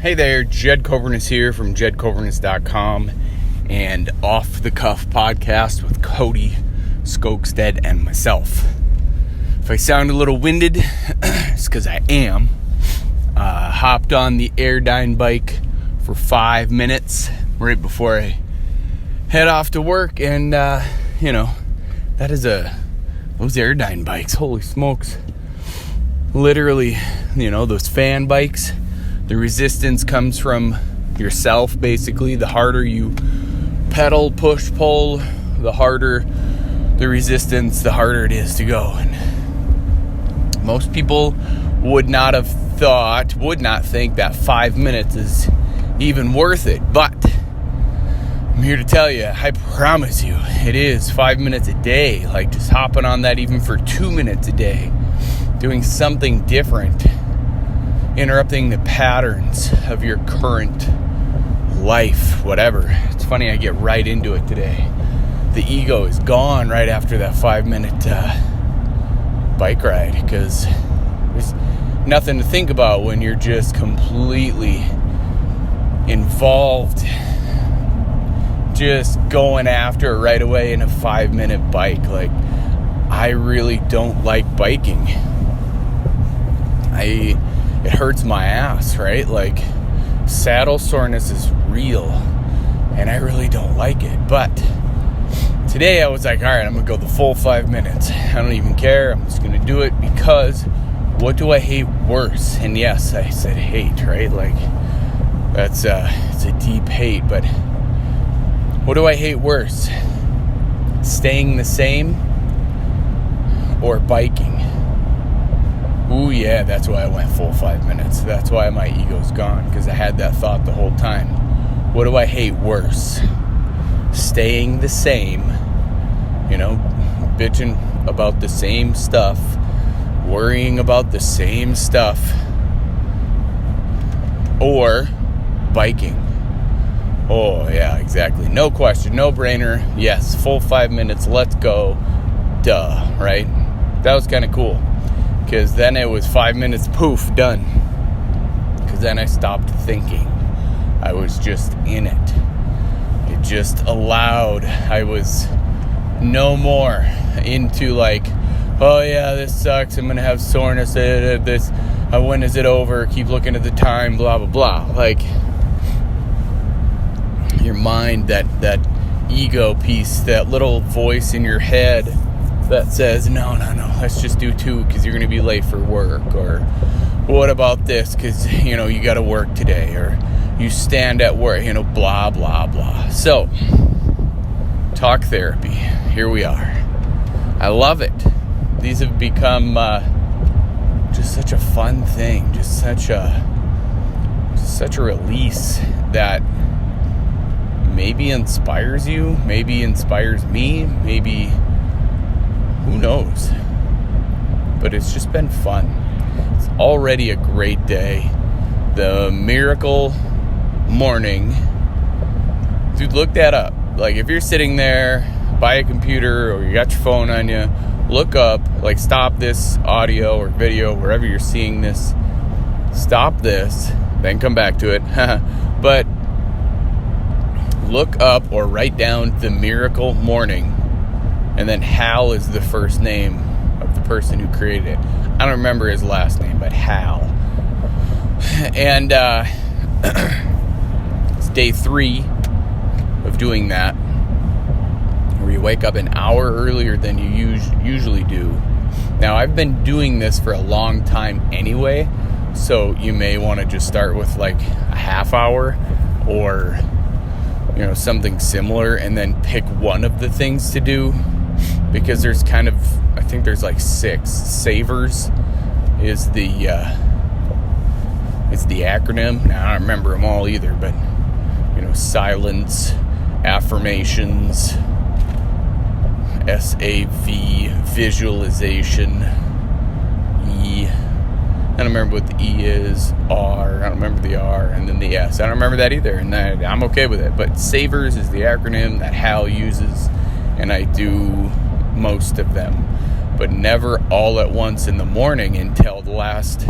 Hey there, Kobernusz here from Kobernusz.com and Off the Cuff podcast with Cody Skogstead and myself. If I sound a little winded, it's because I am. Hopped on the Airdyne bike for 5 minutes right before I head off to work, and that is those Airdyne bikes, holy smokes. Literally, those fan bikes. The resistance comes from yourself, basically. The harder you pedal, push, pull, the harder the resistance, the harder it is to go. And most people would not think that 5 minutes is even worth it. But I'm here to tell you, I promise you, it is 5 minutes a day. Like just hopping on that even for 2 minutes a day. Doing something different. Interrupting the patterns of your current life, whatever. It's funny, I get right into it today. The ego is gone right after that 5 minute bike ride, because there's nothing to think about when you're just completely involved, just going after it right away in a 5 minute bike. Like, I really don't like biking. It hurts my ass, right? Like, saddle soreness is real, and I really don't like it. But today I was like, all right, I'm gonna go the full 5 minutes. I don't even care. I'm just gonna do it, because what do I hate worse? And yes, I said hate, right? Like, that's it's a deep hate. But what do I hate worse? Staying the same or biking? Ooh, yeah, that's why I went full 5 minutes. That's why my ego's gone, because I had that thought the whole time. What do I hate worse? Staying the same, bitching about the same stuff, worrying about the same stuff, or biking? Oh, yeah, exactly. No question, no brainer. Yes, full 5 minutes, let's go. Duh, right? That was kind of cool. Because then it was 5 minutes, poof, done. Because then I stopped thinking. I was just in it. It just allowed. I was no more into like, oh yeah, this sucks, I'm going to have soreness, this, when is it over, keep looking at the time, blah, blah, blah. Like, your mind, that ego piece, that little voice in your head that says, no, let's just do 2 because you're going to be late for work. Or what about this because, you got to work today. Or you stand at work, blah, blah, blah. So, talk therapy. Here we are. I love it. These have become just such a fun thing. Just such a release that maybe inspires you. Maybe inspires me. Maybe... who knows? But it's just been fun. It's already a great day. The miracle morning. Dude, look that up. Like, if you're sitting there by a computer or you got your phone on you, look up, like, stop this audio or video, wherever you're seeing this. Stop this, then come back to it. But look up or write down the miracle morning. And then Hal is the first name of the person who created it. I don't remember his last name, but Hal. And it's day 3 of doing that, where you wake up an hour earlier than you usually do. Now, I've been doing this for a long time anyway, so you may want to just start with like a half hour or something similar, and then pick one of the things to do. Because there's I think there's like 6. SAVERS is the acronym. Now, I don't remember them all either, but silence, affirmations, SAV, visualization, E. I don't remember what the E is. R. I don't remember the R, and then the S. I don't remember that either, and I'm okay with it. But SAVERS is the acronym that Hal uses, and I do most of them, but never all at once in the morning until the last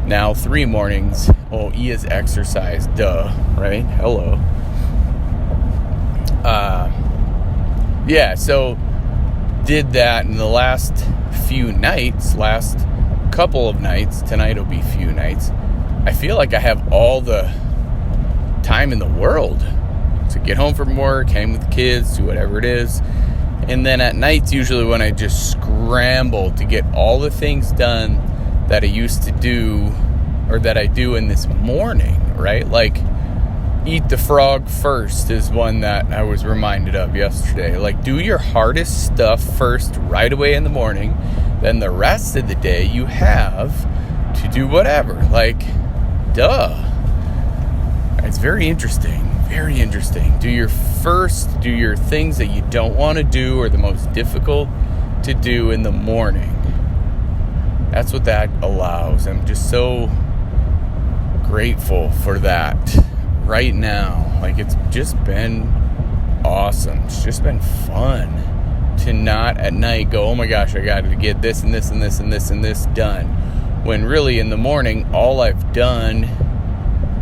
now 3 mornings Oh, E is exercise. Duh. Right? Hello. Yeah, so did that in the last couple of nights. Tonight will be few nights. I feel like I have all the time in the world to get home from work, hang with the kids, do whatever it is. And then at night's usually when I just scramble to get all the things done that I used to do or that I do in this morning, right? Like, eat the frog first is one that I was reminded of yesterday. Like, do your hardest stuff first right away in the morning. Then the rest of the day you have to do whatever. Like, duh. It's very interesting. Very interesting. Do your things that you don't want to do or the most difficult to do in the morning. That's what that allows. I'm just so grateful for that right now. Like, it's just been awesome. It's just been fun to not at night go, oh my gosh, I got to get this and this and this and this and this done. When really in the morning, all I've done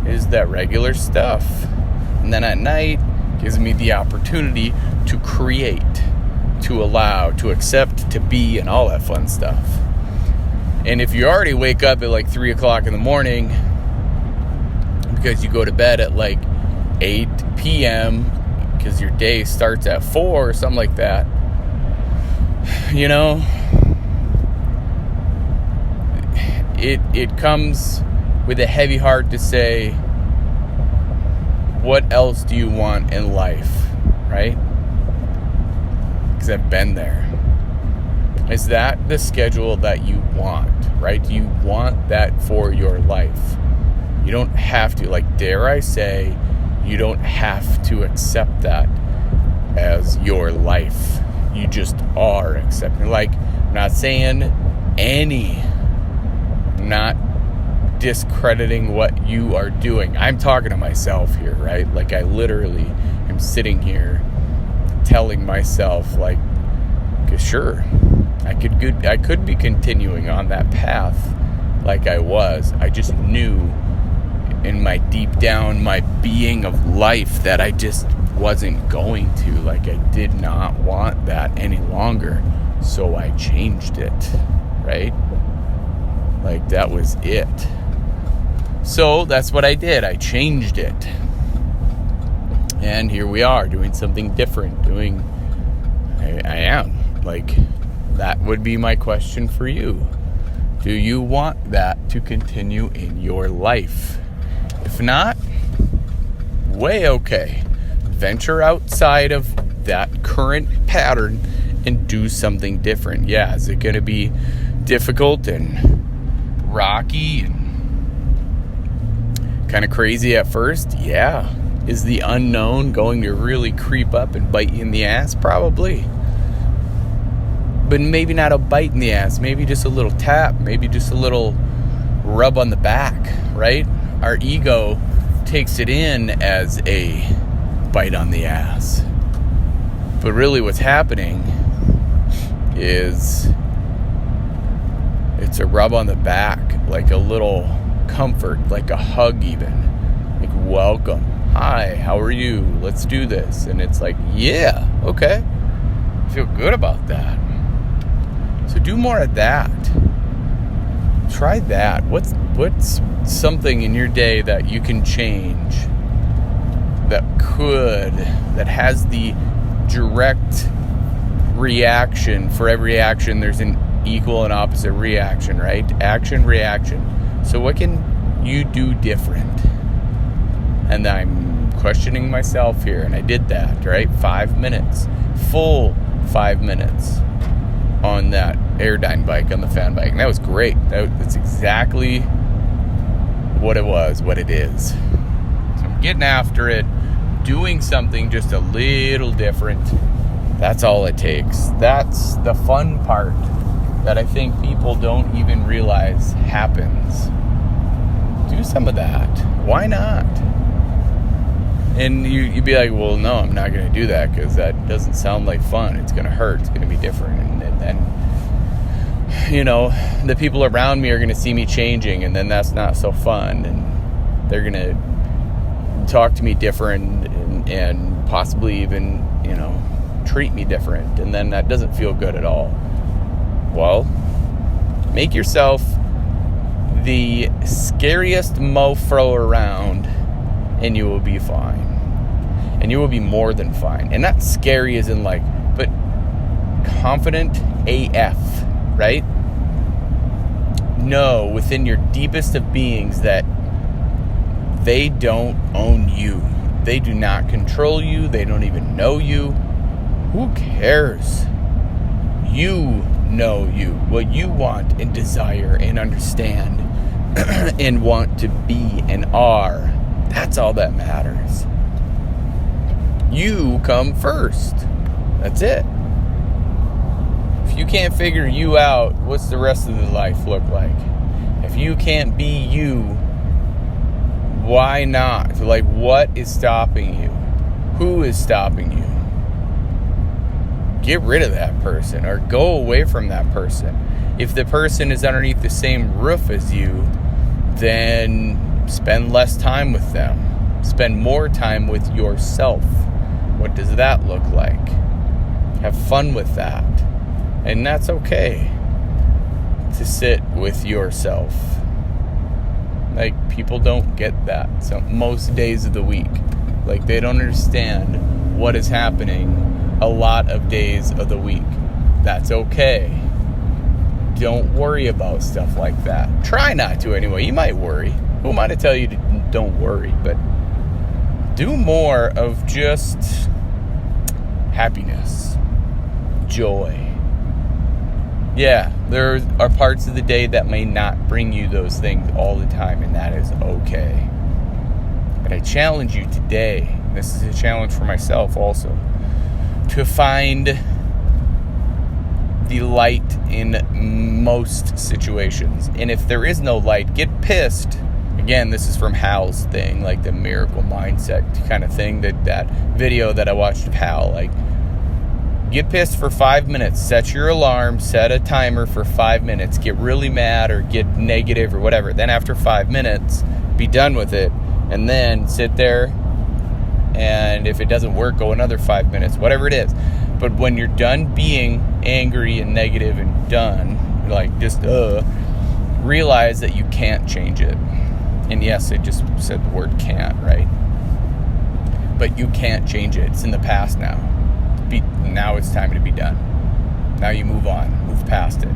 is that regular stuff. And then at night gives me the opportunity to create, to allow, to accept, to be, and all that fun stuff. And if you already wake up at like 3 o'clock in the morning because you go to bed at like 8 p.m. because your day starts at 4 or something like that, you know, it comes with a heavy heart to say, what else do you want in life, right? Because I've been there. Is that the schedule that you want, right? Do you want that for your life? You don't have to, like, dare I say, you don't have to accept that as your life. You just are accepting. Like, I'm not saying not discrediting what you are doing. I'm talking to myself here, right? Like, I literally am sitting here telling myself, like, sure, I could be continuing on that path like I was. I just knew in my deep down, my being of life, that I just wasn't going to. Like, I did not want that any longer. So I changed it, right? Like, that was it. So that's what I did. I changed it. And here we are doing something different. I am. Like, that would be my question for you. Do you want that to continue in your life? If not, way okay. Venture outside of that current pattern and do something different. Yeah, is it going to be difficult and rocky and kind of crazy at first? Yeah. Is the unknown going to really creep up and bite you in the ass? Probably. But maybe not a bite in the ass. Maybe just a little tap. Maybe just a little rub on the back, right? Our ego takes it in as a bite on the ass. But really what's happening is it's a rub on the back, like a little comfort, like a hug even. Like, welcome. Hi, how are you? Let's do this. And it's like, yeah, okay. I feel good about that. So do more of that. Try that. What's something in your day that you can change that has the direct reaction? For every action, there's an equal and opposite reaction, right? Action, reaction. So what can you do different? And I'm questioning myself here, and I did that, right? 5 minutes. Full 5 minutes on that Airdyne bike, on the fan bike. And that was great. That's exactly what it was, what it is. So I'm getting after it, doing something just a little different. That's all it takes. That's the fun part that I think people don't even realize happens. Do some of that. Why not? And you'd be like, well, no, I'm not going to do that because that doesn't sound like fun. It's going to hurt. It's going to be different. And then, you know, the people around me are going to see me changing, and then that's not so fun. And They're going to talk to me different and possibly even, treat me different. And then that doesn't feel good at all. Well, make yourself the scariest mofo around and you will be fine. And you will be more than fine. And not scary as in but confident AF, right? Know within your deepest of beings that they don't own you. They do not control you. They don't even know you. Who cares? You know you. What you want and desire and understand and want to be and are. That's all that matters. You come first. That's it. If you can't figure you out, what's the rest of the life look like? If you can't be you, why not? What is stopping you? Who is stopping you? Get rid of that person or go away from that person. If the person is underneath the same roof as you, then spend less time with them. Spend more time with yourself. What does that look like? Have fun with that. And that's okay to sit with yourself. People don't get that. So most days of the week, they don't understand what is happening a lot of days of the week. That's okay. Don't worry about stuff like that. Try not to anyway. You might worry. Who am I to tell you to don't worry? But do more of just happiness, joy. Yeah, there are parts of the day that may not bring you those things all the time, and that is okay. But I challenge you today, this is a challenge for myself also, to find the light in most situations. And if there is no light, get pissed. Again, this is from Hal's thing, the miracle mindset kind of thing, that video that I watched of Hal. Get pissed for 5 minutes. Set your alarm. Set a timer for 5 minutes. Get really mad or get negative or whatever. Then after 5 minutes, be done with it. And then sit there. And if it doesn't work, go another 5 minutes. Whatever it is. But when you're done being angry and negative and done, realize that you can't change it. And yes, I just said the word can't, right? But you can't change it. It's in the past now. Now it's time to be done. Now you move on. Move past it.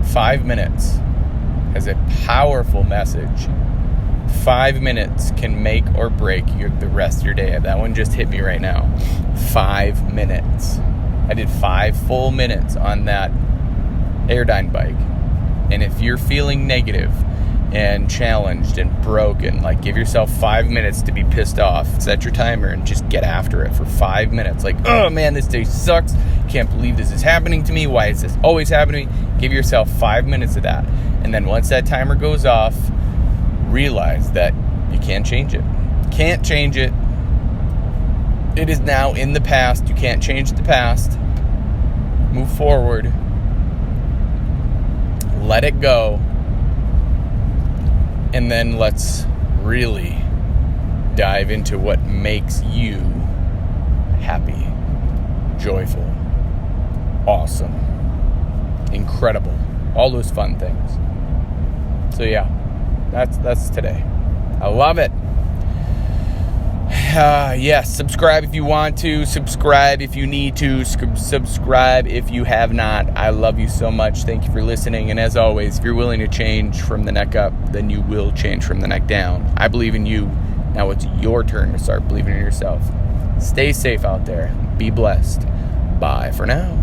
5 minutes has a powerful message. 5 minutes can make or break the rest of your day. That one just hit me right now. 5 minutes. I did 5 full minutes on that Airdyne bike. And if you're feeling negative and challenged and broken, give yourself 5 minutes to be pissed off. Set your timer and just get after it for 5 minutes. Oh man, this day sucks. Can't believe this is happening to me. Why is this always happening to me? Give yourself 5 minutes of that. And then once that timer goes off, realize that you can't change it. Can't change it. It is now in the past. You can't change the past. Move forward. Let it go. And then let's really dive into what makes you happy, joyful, awesome, incredible, all those fun things. So yeah, that's today. I love it. Yes, subscribe if you want to. Subscribe if you need to. Subscribe if you have not. I love you so much. Thank you for listening. And as always, if you're willing to change from the neck up, then you will change from the neck down. I believe in you. Now it's your turn to start believing in yourself. Stay safe out there. Be blessed. Bye for now.